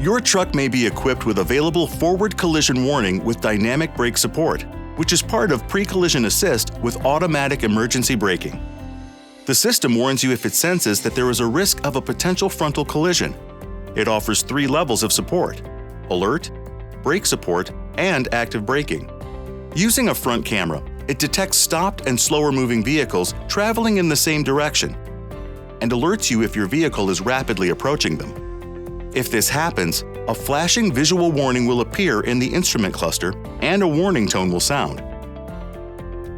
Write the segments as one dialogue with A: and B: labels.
A: Your truck may be equipped with available forward collision warning with dynamic brake support, which is part of pre-collision assist with automatic emergency braking. The system warns you if it senses that there is a risk of a potential frontal collision. It offers 3 levels of support: alert, brake support, and active braking. Using a front camera, it detects stopped and slower-moving vehicles traveling in the same direction and alerts you if your vehicle is rapidly approaching them. If this happens, a flashing visual warning will appear in the instrument cluster and a warning tone will sound.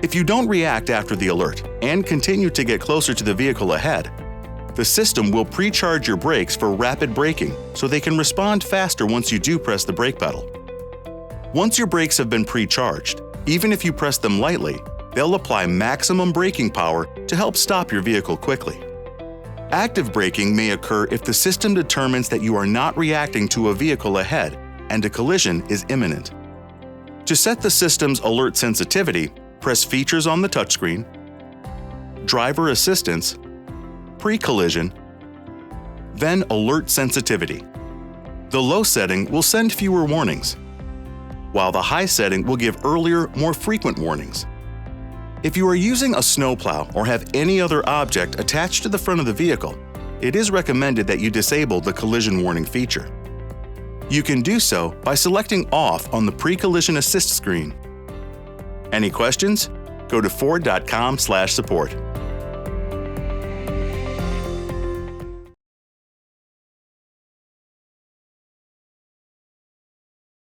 A: If you don't react after the alert and continue to get closer to the vehicle ahead, the system will pre-charge your brakes for rapid braking so they can respond faster once you do press the brake pedal. Once your brakes have been pre-charged, even if you press them lightly, they'll apply maximum braking power to help stop your vehicle quickly. Active braking may occur if the system determines that you are not reacting to a vehicle ahead and a collision is imminent. To set the system's alert sensitivity, press Features on the touchscreen, Driver Assistance, Pre-collision, then Alert Sensitivity. The low setting will send fewer warnings, while the high setting will give earlier, more frequent warnings. If you are using a snowplow or have any other object attached to the front of the vehicle, it is recommended that you disable the collision warning feature. You can do so by selecting Off on the Pre-collision Assist screen. Any questions? Go to Ford.com/support.